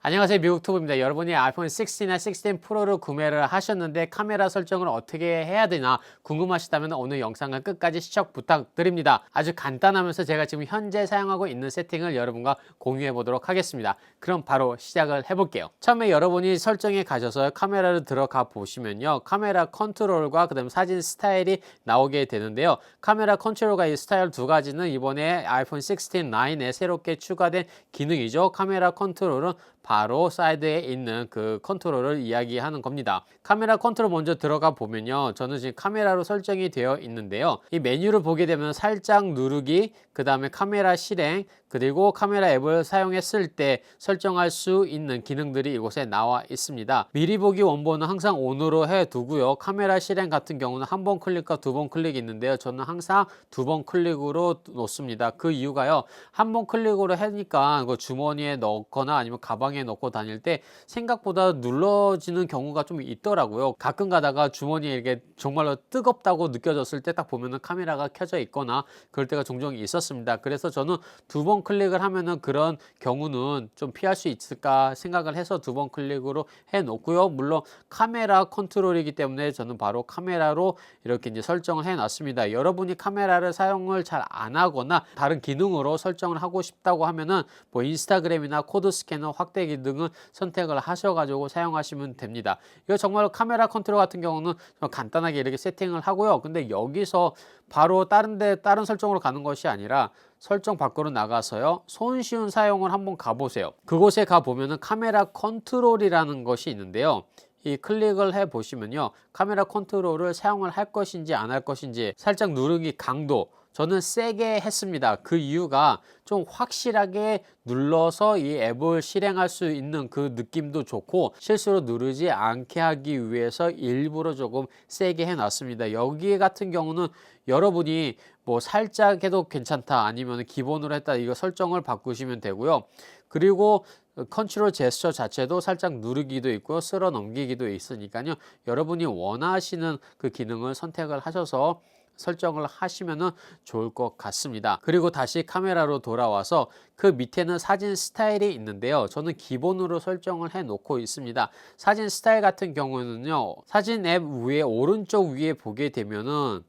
안녕하세요, 미국투브입니다. 여러분이 아이폰 16이나 16 프로를 구매를 하셨는데 카메라 설정을 어떻게 해야 되나 궁금하시다면 오늘 영상을 끝까지 시청 부탁드립니다. 아주 간단하면서 제가 지금 현재 사용하고 있는 세팅을 여러분과 공유해 보도록 하겠습니다. 그럼 바로 시작을 해볼게요. 처음에 여러분이 설정에 가셔서 카메라를 들어가 보시면요, 카메라 컨트롤과 그 다음 사진 스타일이 나오게 되는데요. 카메라 컨트롤과 이 스타일 두 가지는 이번에 아이폰 16 9에 새롭게 추가된 기능이죠. 카메라 컨트롤은 바로 사이드에 있는 그 컨트롤을 이야기하는 겁니다. 카메라 컨트롤 먼저 들어가 보면요, 저는 지금 카메라로 설정이 되어 있는데요, 이 메뉴를 보게 되면 살짝 누르기, 그 다음에 카메라 실행, 그리고 카메라 앱을 사용했을 때 설정할 수 있는 기능들이 이곳에 나와 있습니다. 미리 보기 원본은 항상 ON으로 해 두고요, 카메라 실행 같은 경우는 한 번 클릭과 두 번 클릭이 있는데요, 저는 항상 두 번 클릭으로 놓습니다. 그 이유가요, 한 번 클릭으로 하니까 주머니에 넣거나 아니면 가방에 넣고 다닐 때 생각보다 눌러지는 경우가 좀 있더라고요. 가끔 가다가 주머니에 이게 정말로 뜨겁다고 느껴졌을 때 딱 보면은 카메라가 켜져 있거나 그럴 때가 종종 있었습니다. 그래서 저는 두 번 클릭을 하면은 그런 경우는 좀 피할 수 있을까 생각을 해서 두 번 클릭으로 해 놓고요. 물론 카메라 컨트롤이기 때문에 저는 바로 카메라로 이렇게 이제 설정을 해 놨습니다. 여러분이 카메라를 사용을 잘 안 하거나 다른 기능으로 설정을 하고 싶다고 하면은 뭐 인스타그램이나 코드 스캐너 확대 기능을 선택을 하셔가지고 사용하시면 됩니다. 이거 정말로 카메라 컨트롤 같은 경우는 간단하게 이렇게 세팅을 하고요. 근데 여기서 바로 다른 설정으로 가는 것이 아니라 설정 밖으로 나가서요, 손쉬운 사용을 한번 가보세요. 그곳에 가보면은 카메라 컨트롤이라는 것이 있는데요, 이 클릭을 해 보시면요, 카메라 컨트롤을 사용을 할 것인지 안 할 것인지 살짝 누르기 강도, 저는 세게 했습니다. 그 이유가 좀 확실하게 눌러서 이 앱을 실행할 수 있는 그 느낌도 좋고, 실수로 누르지 않게 하기 위해서 일부러 조금 세게 해놨습니다. 여기 같은 경우는 여러분이 뭐 살짝 해도 괜찮다, 아니면 기본으로 했다, 이거 설정을 바꾸시면 되고요. 그리고 컨트롤 제스처 자체도 살짝 누르기도 있고요, 쓸어 넘기기도 있으니까요, 여러분이 원하시는 그 기능을 선택을 하셔서 설정을 하시면 좋을 것 같습니다. 그리고 다시 카메라로 돌아와서 그 밑에는 사진 스타일이 있는데요, 저는 기본으로 설정을 해 놓고 있습니다. 사진 스타일 같은 경우는요, 사진 앱 위에 오른쪽 위에 보게 되면은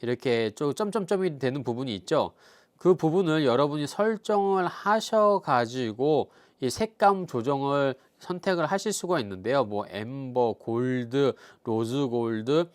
이렇게 좀 점점점이 되는 부분이 있죠. 그 부분을 여러분이 설정을 하셔 가지고 이 색감 조정을 선택을 하실 수가 있는데요, 뭐 엠버, 골드, 로즈 골드,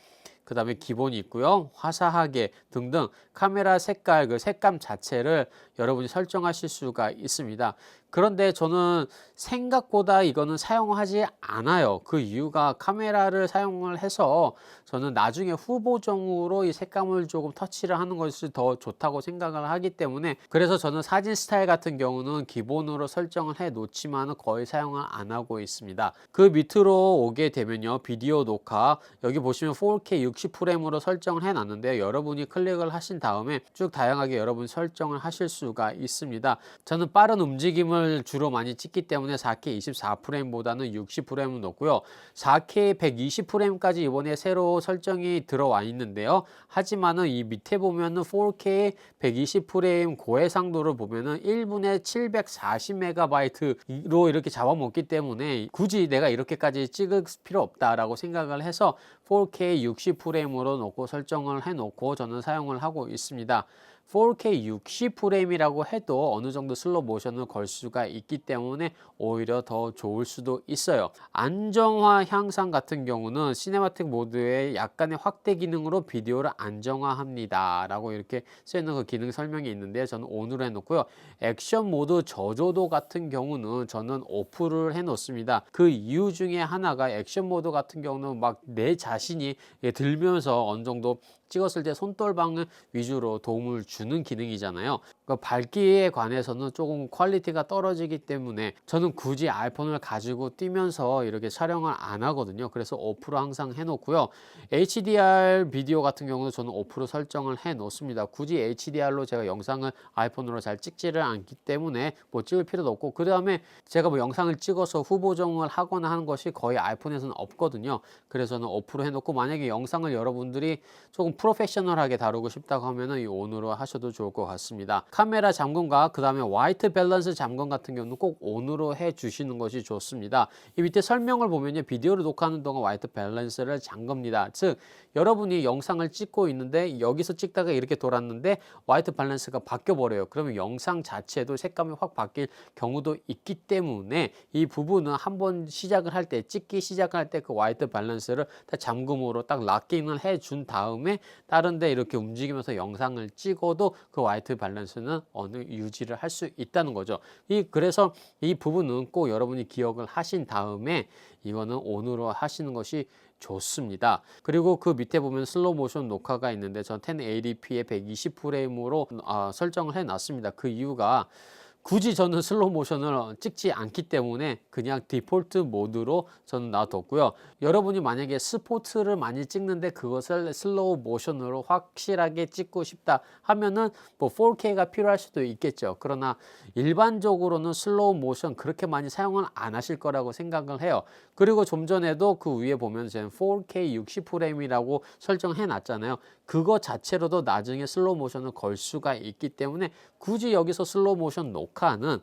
그 다음에 기본이 있고요, 화사하게 등등 카메라 색깔, 그 색감 자체를 여러분이 설정하실 수가 있습니다. 그런데 저는 생각보다 이거는 사용하지 않아요. 그 이유가 카메라를 사용을 해서 저는 나중에 후보정으로 이 색감을 조금 터치를 하는 것이 더 좋다고 생각을 하기 때문에, 그래서 저는 사진 스타일 같은 경우는 기본으로 설정을 해 놓지만 거의 사용을 안 하고 있습니다. 그 밑으로 오게 되면요, 비디오 녹화, 여기 보시면 4K 60프레임으로 설정을 해 놨는데요, 여러분이 클릭을 하신 다음에 쭉 다양하게 여러분 설정을 하실 수가 있습니다. 저는 빠른 움직임을 주로 많이 찍기 때문에 4K 24프레임보다는 60프레임을 놓고요, 4K 120프레임까지 이번에 새로 설정이 들어와 있는데요, 하지만은 이 밑에 보면은 4K 120프레임 고해상도를 보면은 1분에 740MB로 이렇게 잡아먹기 때문에 굳이 내가 이렇게까지 찍을 필요 없다라고 생각을 해서 4K 60프레임으로 놓고 설정을 해 놓고 저는 사용을 하고 있습니다. 4K 60프레임이라고 해도 어느 정도 슬로우 모션을 걸 수가 있기 때문에 오히려 더 좋을 수도 있어요. 안정화 향상 같은 경우는 시네마틱 모드의 약간의 확대 기능으로 비디오를 안정화합니다 라고 이렇게 쓰여있는 그 기능 설명이 있는데 저는 ON으로 해놓고요, 액션 모드 저조도 같은 경우는 저는 오프를 해 놓습니다. 그 이유 중에 하나가 액션 모드 같은 경우는 막 내 자신이 들면서 어느 정도 찍었을 때 손떨방을 위주로 도움을 주는 기능이잖아요. 그 밝기에 관해서는 조금 퀄리티가 떨어지기 때문에 저는 굳이 아이폰을 가지고 뛰면서 이렇게 촬영을 안 하거든요. 그래서 오프로 항상 해 놓고요, HDR 비디오 같은 경우는 저는 오프로 설정을 해 놓습니다. 굳이 HDR로 제가 영상을 아이폰으로 잘 찍지를 않기 때문에 뭐 찍을 필요도 없고, 그 다음에 제가 뭐 영상을 찍어서 후보정을 하거나 하는 것이 거의 아이폰에서는 없거든요. 그래서 저는 오프로 해 놓고, 만약에 영상을 여러분들이 조금 프로페셔널하게 다루고 싶다고 하면은 이 ON으로 하셔도 좋을 것 같습니다. 카메라 잠금과 그 다음에 화이트 밸런스 잠금 같은 경우는 꼭 ON으로 해 주시는 것이 좋습니다. 이 밑에 설명을 보면요, 비디오를 녹화하는 동안 화이트 밸런스를 잠깁니다. 즉 여러분이 영상을 찍고 있는데 여기서 찍다가 이렇게 돌았는데 화이트 밸런스가 바뀌어 버려요. 그러면 영상 자체도 색감이 확 바뀔 경우도 있기 때문에 이 부분은 한번 시작을 할 때, 찍기 시작할 때 그 화이트 밸런스를 다 잠금으로 딱 락인을 해 준 다음에 다른 데 이렇게 움직이면서 영상을 찍어도 그 화이트 밸런스는 어느 유지를 할 수 있다는 거죠. 그래서 이 부분은 꼭 여러분이 기억을 하신 다음에 이거는 ON으로 하시는 것이 좋습니다. 그리고 그 밑에 보면 슬로우 모션 녹화가 있는데 전 1080p에 120프레임으로 설정을 해 놨습니다. 그 이유가 굳이 저는 슬로우 모션을 찍지 않기 때문에 그냥 디폴트 모드로 저는 놔뒀고요. 여러분이 만약에 스포츠를 많이 찍는데 그것을 슬로우 모션으로 확실하게 찍고 싶다 하면은 뭐 4K가 필요할 수도 있겠죠. 그러나 일반적으로는 슬로우 모션 그렇게 많이 사용을 안 하실 거라고 생각을 해요. 그리고 좀 전에도 그 위에 보면 저는 4K 60프레임이라고 설정해 놨잖아요. 그거 자체로도 나중에 슬로우 모션을 걸 수가 있기 때문에 굳이 여기서 슬로우 모션 녹화는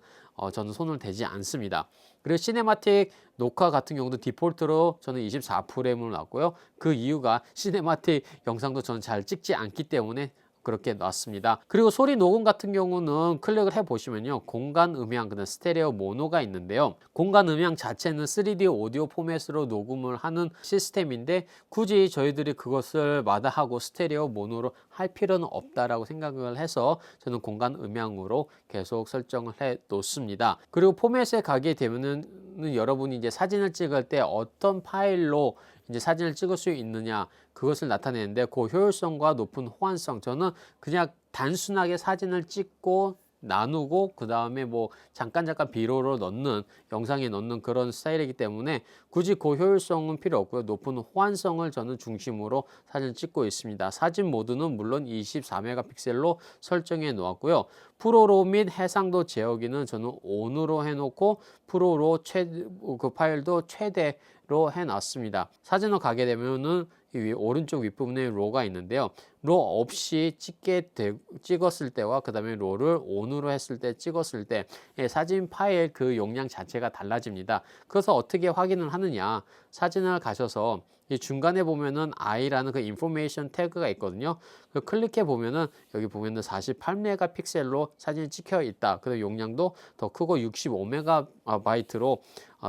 저는 손을 대지 않습니다. 그리고 시네마틱 녹화 같은 경우도 디폴트로 저는 24프레임을 놨고요. 그 이유가 시네마틱 영상도 저는 잘 찍지 않기 때문에 그렇게 놨습니다. 그리고 소리 녹음 같은 경우는 클릭을 해 보시면요, 공간 음향, 그다음 스테레오 모노가 있는데요. 공간 음향 자체는 3D 오디오 포맷으로 녹음을 하는 시스템인데 굳이 저희들이 그것을 마다하고 스테레오 모노로 할 필요는 없다라고 생각을 해서 저는 공간 음향으로 계속 설정을 해 놓습니다. 그리고 포맷에 가게 되면은 여러분이 이제 사진을 찍을 때 어떤 파일로 이제 사진을 찍을 수 있느냐, 그것을 나타내는데 그 효율성과 높은 호환성, 저는 그냥 단순하게 사진을 찍고 나누고 그 다음에 뭐 잠깐 비로를 넣는, 영상에 넣는 그런 스타일이기 때문에 굳이 그 효율성은 필요 없고요. 높은 호환성을 저는 중심으로 사진을 찍고 있습니다. 사진 모드는 물론 24메가픽셀로 설정해 놓았고요. 프로로 및 해상도 제어기는 저는 ON으로 해놓고 프로로 그 파일도 최대로 해놨습니다. 사진으로 가게 되면은 이 오른쪽 윗부분에 로가 있는데요. 로 없이 찍었을 때와 그 다음에 로를 ON으로 했을 때 찍었을 때 사진 파일 그 용량 자체가 달라집니다. 그래서 어떻게 확인을 하느냐, 사진을 가셔서 이 중간에 보면은 I라는 그 인포메이션 태그가 있거든요. 그 클릭해 보면은 여기 보면은 48메가픽셀로 사진이 찍혀 있다. 그리고 용량도 더 크고 65메가바이트로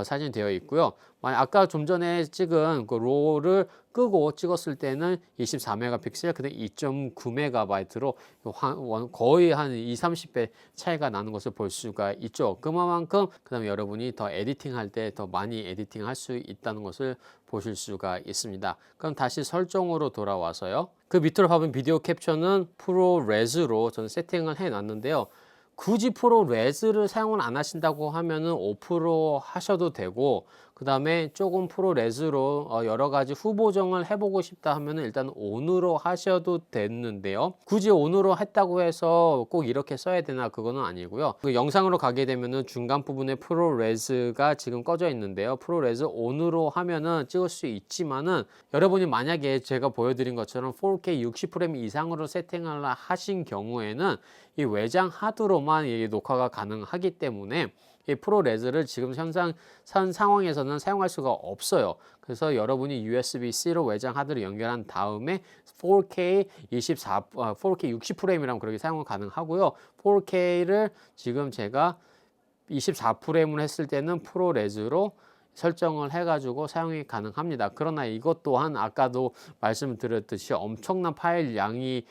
사진이 되어 있고요. 아까 좀 전에 찍은 그 로를 끄고 찍었을 때는 24메가픽셀, 그다음 2.9메가바이트로 거의 한 20-30배 차이가 나는 것을 볼 수가 있죠. 그만큼 그다음에 여러분이 더 에디팅할 때 더 많이 에디팅할 수 있다는 것을 보실 수가 있습니다. 그럼 다시 설정으로 돌아와서요. 그 밑으로 보면 비디오 캡처는 프로레즈로 저는 세팅을 해 놨는데요. 굳이 프로레즈를 사용을 안 하신다고 하면은 오프로 하셔도 되고, 그 다음에 조금 프로레즈로 여러 가지 후보정을 해보고 싶다 하면은 일단 ON으로 하셔도 되는데요. 굳이 ON으로 했다고 해서 꼭 이렇게 써야 되나, 그거는 아니고요. 그 영상으로 가게 되면은 중간 부분에 프로레즈가 지금 꺼져 있는데요. 프로레즈 ON으로 하면은 찍을 수 있지만은 여러분이 만약에 제가 보여드린 것처럼 4K 60프레임 이상으로 세팅을 하신 경우에는 이 외장 하드로만 이 녹화가 가능하기 때문에 이 프로레즈를 지금 현상 상황에서는 사용할 수가 없어요. 그래서 여러분이 USB-C로 외장 하드를 연결한 다음에 4K 60프레임이라면 그렇게 사용은 가능하고요. 4K를 지금 제가 24프레임을 했을 때는 프로레즈로 설정을 해가지고 사용이 가능합니다. 그러나 이것 또한 아까도 말씀드렸듯이 엄청난 파일 양이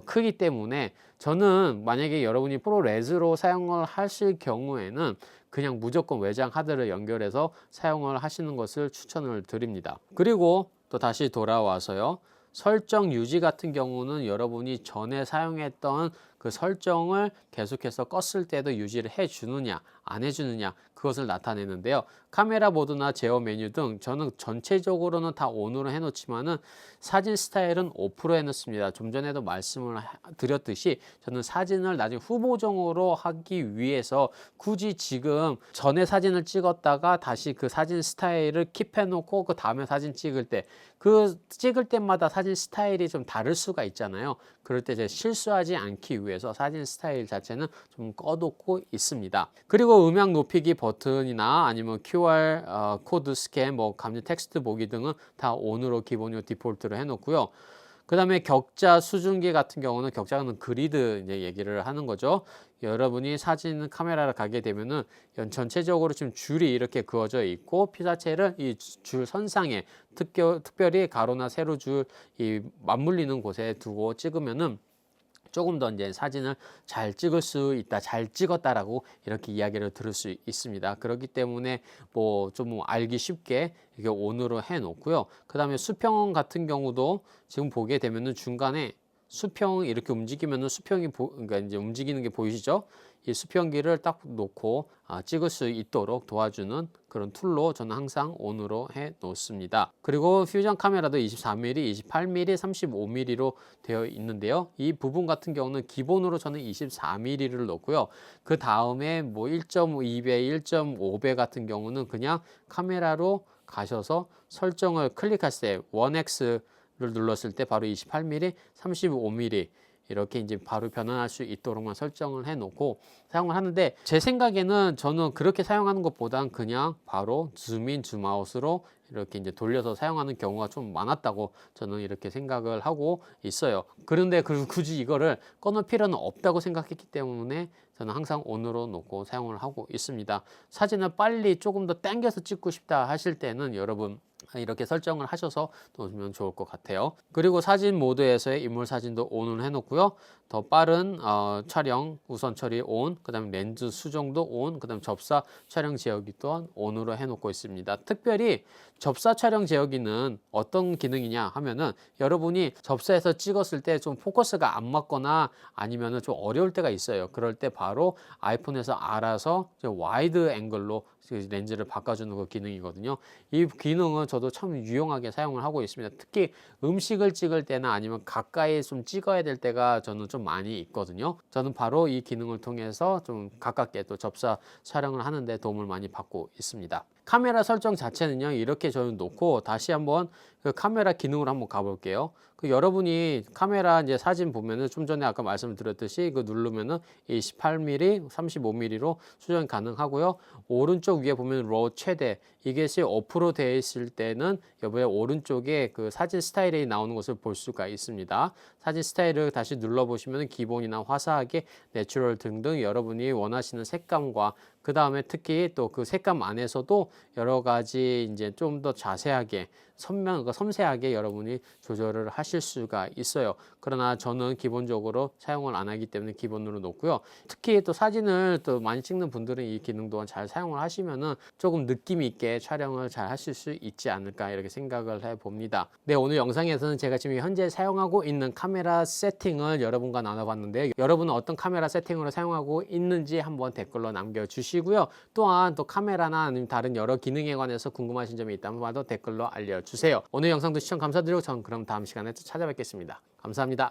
크기 때문에 저는 만약에 여러분이 프로레즈로 사용을 하실 경우에는 그냥 무조건 외장 하드를 연결해서 사용을 하시는 것을 추천을 드립니다. 그리고 또 다시 돌아와서요. 설정 유지 같은 경우는 여러분이 전에 사용했던 그 설정을 계속해서 껐을 때도 유지를 해주느냐 안 해주느냐, 그것을 나타내는데요. 카메라 모드나 제어 메뉴 등 저는 전체적으로는 다 ON으로 해놓지만은 사진 스타일은 오프로 해놓습니다. 좀 전에도 말씀을 드렸듯이 저는 사진을 나중에 후보정으로 하기 위해서 굳이 지금 전에 사진을 찍었다가 다시 그 사진 스타일을 킵해놓고 그 다음에 사진 찍을 때 그 찍을 때마다 사진 스타일이 좀 다를 수가 있잖아요. 그럴 때 제가 실수하지 않기 위해서 사진 스타일 자체는 좀 꺼놓고 있습니다. 그리고 음향 높이기 버튼이나 아니면 QR 코드 스캔, 뭐 감지 텍스트 보기 등은 다 ON으로 기본으로 디폴트로 해놓고요. 그 다음에 격자 수증기 같은 경우는 격자는 그리드 이제 얘기를 하는 거죠. 여러분이 사진 카메라를 가게 되면은 전체적으로 지금 줄이 이렇게 그어져 있고 피사체를 이 줄 선상에 특별히 가로나 세로 줄이 맞물리는 곳에 두고 찍으면은 조금 더 이제 사진을 잘 찍을 수 있다, 잘 찍었다라고 이렇게 이야기를 들을 수 있습니다. 그렇기 때문에 뭐 좀 알기 쉽게 이게 ON으로 해 놓고요. 그 다음에 수평 같은 경우도 지금 보게 되면은 중간에 수평 이렇게 움직이면은 수평이 그러니까 이제 움직이는 게 보이시죠? 이 수평기를 딱 놓고 찍을 수 있도록 도와주는 그런 툴로 저는 항상 ON으로 해 놓습니다. 그리고 퓨전 카메라도 24mm, 28mm, 35mm로 되어 있는데요. 이 부분 같은 경우는 기본으로 저는 24mm를 놓고요. 그 다음에 뭐 1.2배, 1.5배 같은 경우는 그냥 카메라로 가셔서 설정을 클릭했을 때 1X를 눌렀을 때 바로 28mm, 35mm 이렇게 이제 바로 변환할 수 있도록만 설정을 해 놓고 사용을 하는데 제 생각에는 저는 그렇게 사용하는 것보단 그냥 바로 줌인 줌아웃으로 이렇게 이제 돌려서 사용하는 경우가 좀 많았다고 저는 이렇게 생각을 하고 있어요. 그런데 굳이 이거를 꺼놓을 필요는 없다고 생각했기 때문에 저는 항상 ON으로 놓고 사용을 하고 있습니다. 사진을 빨리 조금 더 당겨서 찍고 싶다 하실 때는 여러분 이렇게 설정을 하셔서 놓으면 좋을 것 같아요. 그리고 사진 모드에서의 인물 사진도 ON을 해놓고요. 더 빠른 촬영 우선 처리 ON, 그 다음에 렌즈 수정도 ON, 그 다음에 접사 촬영 제어기 또한 ON으로 해놓고 있습니다. 특별히 접사 촬영 제어기는 어떤 기능이냐 하면은 여러분이 접사해서 찍었을 때 좀 포커스가 안 맞거나 아니면은 좀 어려울 때가 있어요. 그럴 때 바로 아이폰에서 알아서 와이드 앵글로 렌즈를 바꿔주는 그 기능이거든요. 이 기능은 저도 참 유용하게 사용을 하고 있습니다. 특히 음식을 찍을 때나 아니면 가까이 좀 찍어야 될 때가 저는 좀 많이 있거든요. 저는 바로 이 기능을 통해서 좀 가깝게 또 접사 촬영을 하는데 도움을 많이 받고 있습니다. 카메라 설정 자체는요, 이렇게 저는 놓고 다시 한번 그 카메라 기능으로 한번 가볼게요. 그 여러분이 카메라 이제 사진 보면은 좀 전에 아까 말씀을 드렸듯이 그 누르면은 28mm, 35mm로 수정 가능하고요. 오른쪽 위에 보면 RAW 최대 이것이 오프로 되어 있을 때는 여기에 오른쪽에 그 사진 스타일이 나오는 것을 볼 수가 있습니다. 사진 스타일을 다시 눌러보시면 기본이나 화사하게 내추럴 등등 여러분이 원하시는 색감과 그 다음에 특히 또 그 색감 안에서도 여러 가지 이제 좀 더 자세하게 섬세하게 여러분이 조절을 하실 수가 있어요. 그러나 저는 기본적으로 사용을 안 하기 때문에 기본으로 놓고요. 특히 또 사진을 또 많이 찍는 분들은 이 기능 또한 잘 사용을 하시면은 조금 느낌 있게 촬영을 잘 하실 수 있지 않을까 이렇게 생각을 해 봅니다. 네, 오늘 영상에서는 제가 지금 현재 사용하고 있는 카메라 세팅을 여러분과 나눠봤는데요. 여러분은 어떤 카메라 세팅으로 사용하고 있는지 한번 댓글로 남겨주시고요. 또한 또 카메라나 아니면 다른 여러 기능에 관해서 궁금하신 점이 있다면 댓글로 알려주세요. 오늘 영상도 시청 감사드리고 전 그럼 다음 시간에 또 찾아뵙겠습니다. 감사합니다.